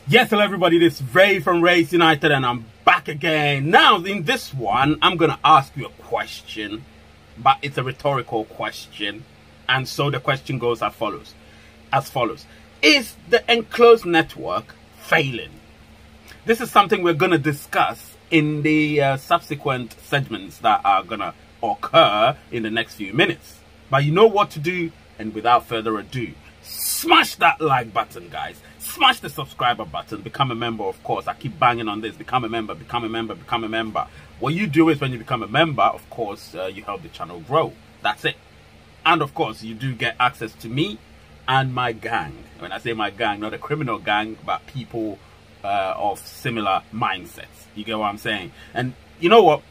Yes, hello everybody, this is Ray from Race United and I'm back again. Now, in this one, I'm going to ask you a question, but it's a rhetorical question. And so the question goes as follows. Is the enclosed network failing? This is something we're going to discuss in the subsequent segments that are going to occur in the next few minutes. But you know what to do, and without further ado, smash that like button, guys. Smash the subscriber button. Become a member, of course. I keep banging on this. Become a member, become a member, become a member. What you do is when you become a member, of course, you help the channel grow. That's it. And of course, you do get access to me and my gang. When I say my gang, not a criminal gang, but people of similar mindsets. You get what I'm saying? And you know what?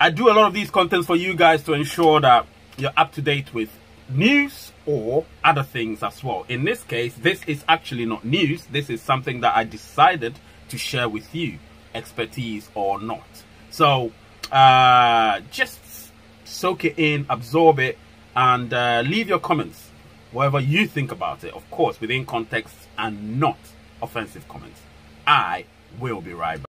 I do a lot of these contents for you guys to ensure that you're up to date with news or other things as well. In this case, this is actually not news. This is something that I decided to share with you, expertise or not. So just soak it in, absorb it, and leave your comments, whatever you think about it, of course, within context and not offensive comments. I will be right back.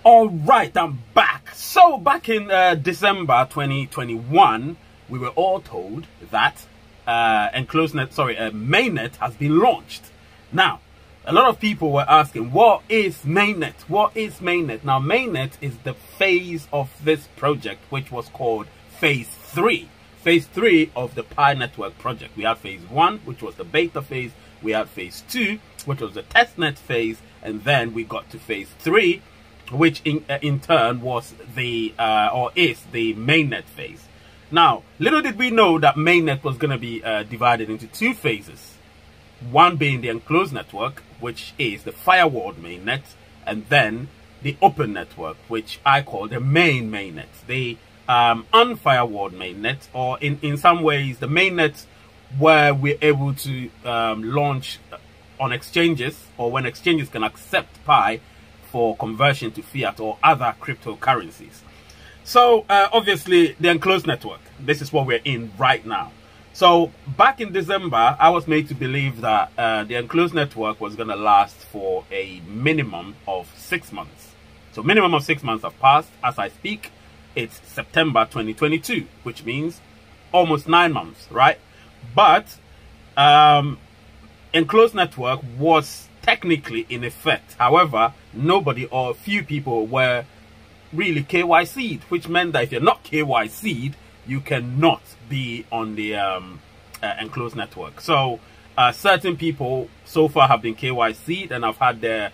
Alright, I'm back. So back in December 2021, we were all told that mainnet has been launched. Now, a lot of people were asking, what is mainnet? What is mainnet? Now, mainnet is the phase of this project, which was called phase 3. Phase 3 of the Pi network project. We had phase 1, which was the beta phase. We had phase 2, which was the testnet phase. And then we got to phase 3, which in turn was the is the mainnet phase. Now, little did we know that mainnet was going to be divided into two phases. One being the enclosed network, which is the firewalled mainnet, and then the open network, which I call the mainnet, the unfirewalled mainnet, or in some ways the mainnet where we're able to launch on exchanges, or when exchanges can accept Pi for conversion to fiat or other cryptocurrencies. So obviously the enclosed network, this is what we're in right now. So back in December, I was made to believe that the enclosed network was going to last for a minimum of 6 months. So minimum of 6 months have passed. As I speak, it's September 2022, which means almost 9 months, right? But enclosed network was technically in effect. However, nobody or few people were really KYC'd, which meant that if you're not KYC'd, you cannot be on the enclosed network. So certain people so far have been KYC'd and have had their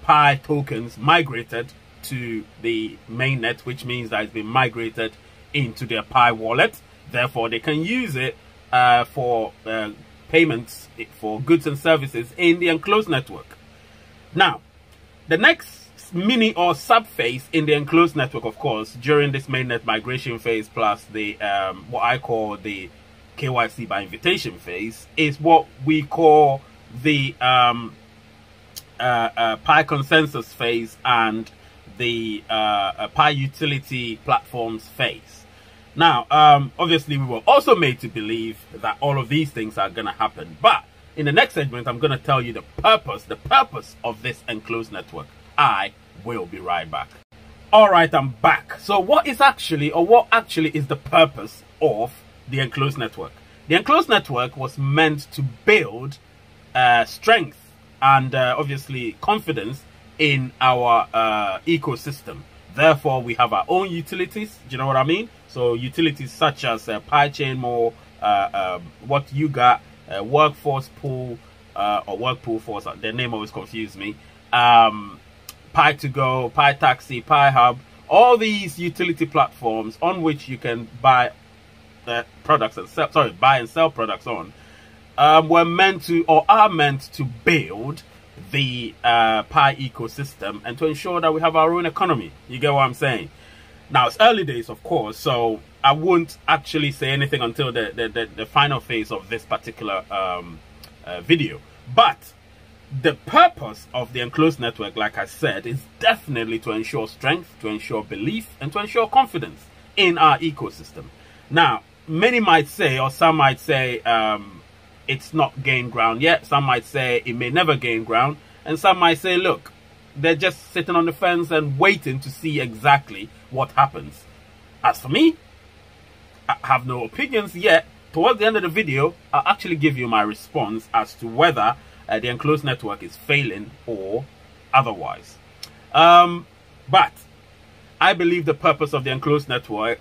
Pi tokens migrated to the mainnet, which means that it's been migrated into their Pi wallet. Therefore, they can use it for payments for goods and services in the enclosed network. Now, the next mini or sub phase in the enclosed network, of course, during this mainnet migration phase plus the what I call the KYC by invitation phase, is what we call the Pi consensus phase and the Pi utility platforms phase. Now, obviously, we were also made to believe that all of these things are going to happen. But in the next segment, I'm going to tell you the purpose of this enclosed network. I will be right back. All right, I'm back. So what actually is the purpose of the enclosed network? The enclosed network was meant to build strength and obviously confidence in our ecosystem. Therefore, we have our own utilities. Do you know what I mean? So utilities such as PiChainMore, what you got, Workforce Pool, or Workpool Force, their name always confused me. Pi2Go, PiTaxi, PiHub, all these utility platforms on which you can buy products and sell, buy and sell products on, were meant to, or are meant to, build the Pi ecosystem and to ensure that we have our own economy. You get what I'm saying? Now, it's early days, of course, so I won't actually say anything until the final phase of this particular video. But the purpose of the enclosed network, like I said, is definitely to ensure strength, to ensure belief, and to ensure confidence in our ecosystem. Now, many might say, or some might say, it's not gained ground yet. Some might say it may never gain ground. And some might say, look, they're just sitting on the fence and waiting to see exactly what happens. As for me, I have no opinions yet. Towards the end of the video, I'll actually give you my response as to whether the enclosed network is failing or otherwise. But I believe the purpose of the enclosed network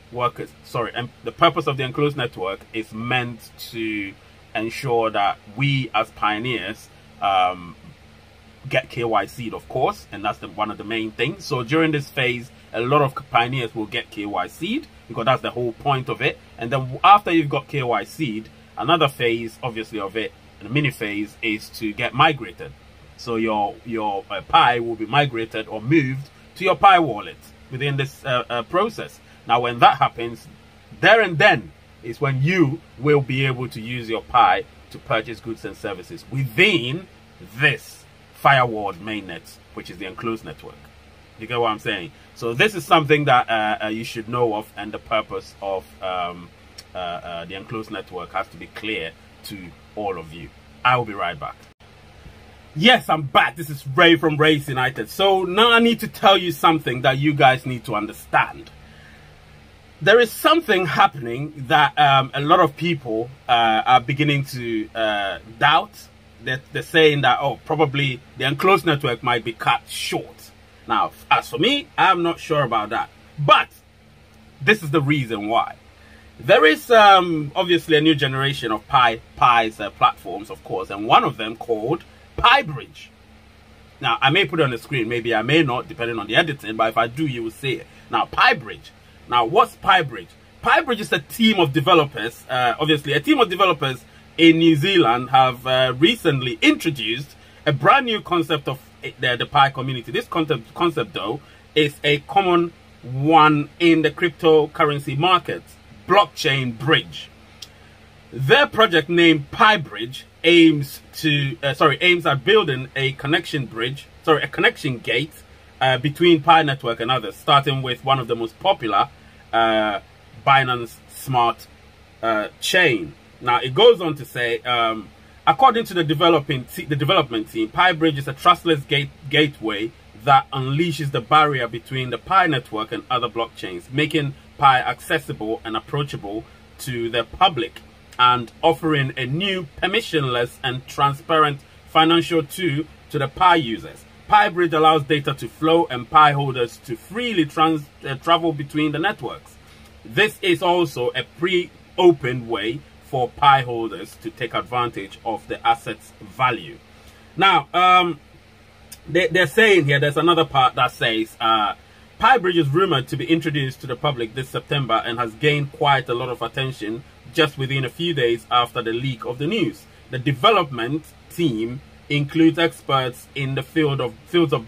is meant to ensure that we as pioneers get KYC'd, of course, and that's one of the main things. So during this phase, a lot of pioneers will get KYC'd because that's the whole point of it. And then after you've got KYC'd, another phase, obviously, of it, the mini phase, is to get migrated. So your Pi will be migrated or moved to your Pi wallet within this process. Now, when that happens, there and then is when you will be able to use your Pi to purchase goods and services within this firewalled mainnet, which is the enclosed network. You get what I'm saying? So this is something that you should know of, and the purpose of the enclosed network has to be clear to all of you. I will be right back. Yes, I'm back. This is Ray from Race United. So now I need to tell you something that you guys need to understand. There is something happening that a lot of people are beginning to doubt. They're saying that, oh, probably the enclosed network might be cut short. Now, as for me, I'm not sure about that. But this is the reason why. There is obviously a new generation of Pi's platforms, of course, and one of them called PiBridge. Now, I may put it on the screen, maybe I may not, depending on the editing, but if I do, you will see it. Now, PiBridge. Now, what's PiBridge? PiBridge is a team of developers. Obviously, a team of developers in New Zealand have recently introduced a brand new concept of the Pi community. This concept, though, is a common one in the cryptocurrency market: blockchain bridge. Their project named PiBridge aims at building a connection gate between Pi network and others, starting with one of the most popular, Binance Smart chain. Now, it goes on to say, according to the development team, PiBridge is a trustless gateway that unleashes the barrier between the Pi network and other blockchains, making Pi accessible and approachable to the public, and offering a new permissionless and transparent financial tool to the Pi users. PiBridge allows data to flow and Pi holders to freely travel between the networks. This is also a pre-opened way for Pi holders to take advantage of the asset's value. Now, they're saying here, there's another part that says, PiBridge is rumored to be introduced to the public this September and has gained quite a lot of attention just within a few days after the leak of the news. The development team includes experts in the fields of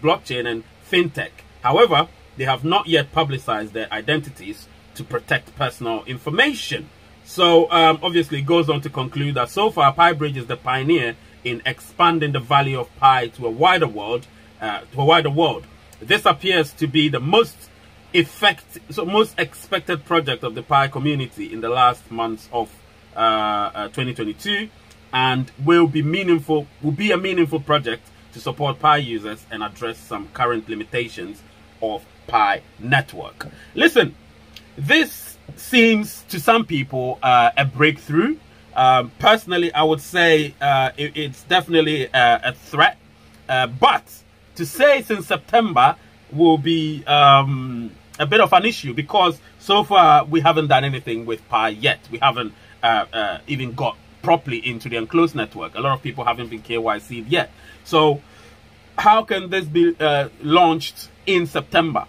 blockchain and fintech. However, they have not yet publicized their identities to protect personal information. So obviously it goes on to conclude that so far PiBridge is the pioneer in expanding the value of Pi to a wider world. This appears to be the most expected project of the Pi community in the last months of 2022, and will be a meaningful project to support Pi users and address some current limitations of Pi network. Listen, this seems to some people a breakthrough. Personally, I would say it's definitely a threat, but to say since September will be a bit of an issue, because so far we haven't done anything with Pi yet. We haven't even got properly into the enclosed network. A lot of people haven't been KYC'd yet. So how can this be launched in September?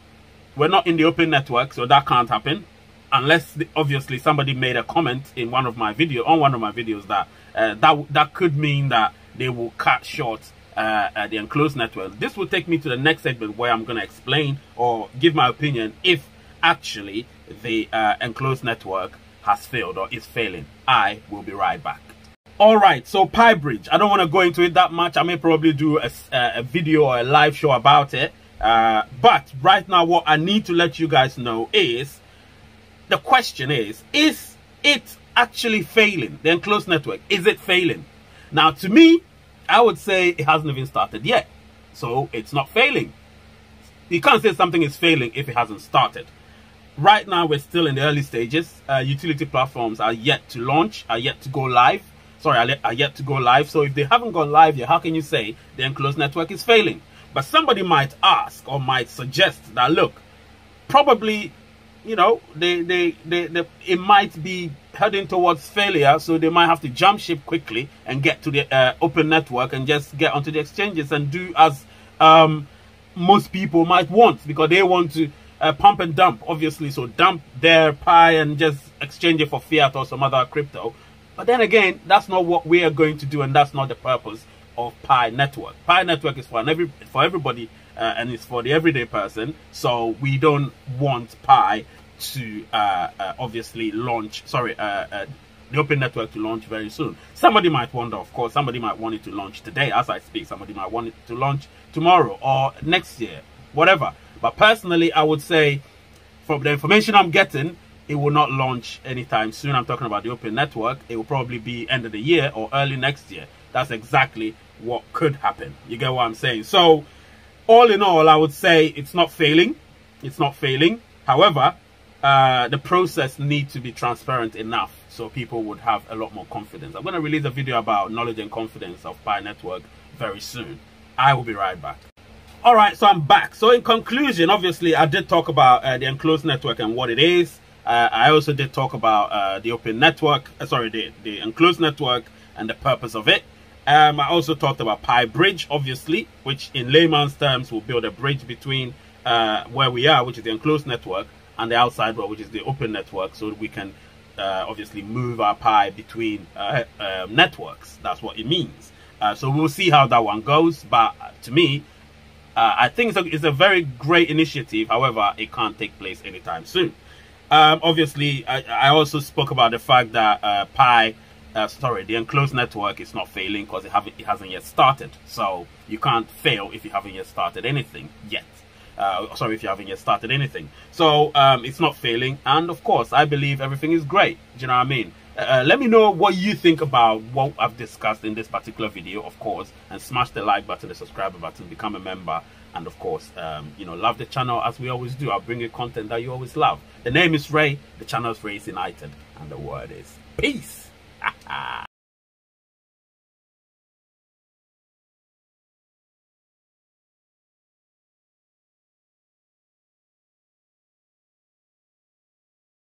We're not in the open network, so that can't happen. unless obviously somebody made a comment in one of my videos that that could mean that they will cut short the enclosed network. This will take me to the next segment where I'm going to explain or give my opinion if actually the enclosed network has failed or is failing. I will be right back. All right, so Pi Bridge, I don't want to go into it that much. I may probably do a video or a live show about it. But right now, what I need to let you guys know is, the question is it actually failing? The enclosed network, is it failing? Now, to me, I would say it hasn't even started yet. So it's not failing. You can't say something is failing if it hasn't started. Right now, we're still in the early stages. Utility platforms are yet to launch, are yet to go live. Sorry, are yet to go live. So if they haven't gone live yet, how can you say the enclosed network is failing? But somebody might ask or might suggest that, look, probably, you know, it might be heading towards failure, so they might have to jump ship quickly and get to the open network and just get onto the exchanges and do as most people might want, because they want to pump and dump, obviously. So dump their Pi and just exchange it for fiat or some other crypto. But then again, that's not what we are going to do, and that's not the purpose of Pi Network. Pi Network is for everybody, and it's for the everyday person. So we don't want Pi to obviously launch. Sorry, the open network to launch very soon. Somebody might wonder, of course, somebody might want it to launch today as I speak. Somebody might want it to launch tomorrow or next year, whatever. But personally, I would say, from the information I'm getting, it will not launch anytime soon. I'm talking about the open network. It will probably be end of the year or early next year. That's exactly what could happen. You get what I'm saying? So, all in all, I would say it's not failing. It's not failing. However, the process needs to be transparent enough so people would have a lot more confidence. I'm going to release a video about knowledge and confidence of Pi Network very soon. I will be right back. All right, so I'm back. So in conclusion, obviously, I did talk about the enclosed network and what it is. I also did talk about the open network, the enclosed network and the purpose of it. I also talked about Pi Bridge, obviously, which in layman's terms will build a bridge between where we are, which is the enclosed network, and the outside world, which is the open network, so we can obviously move our Pi between networks. That's what it means. So we'll see how that one goes. But to me, I think it's a very great initiative. However, it can't take place anytime soon. Obviously, I also spoke about the fact that the enclosed network is not failing because it hasn't yet started. So you can't fail if you haven't yet started anything yet. If you haven't yet started anything. So it's not failing. And of course, I believe everything is great. Do you know what I mean? Let me know what you think about what I've discussed in this particular video, of course, and smash the like button, the subscribe button, become a member, and of course, you know, love the channel as we always do. I'll bring you content that you always love. The name is Ray, the channel is Ray's United, and the word is peace.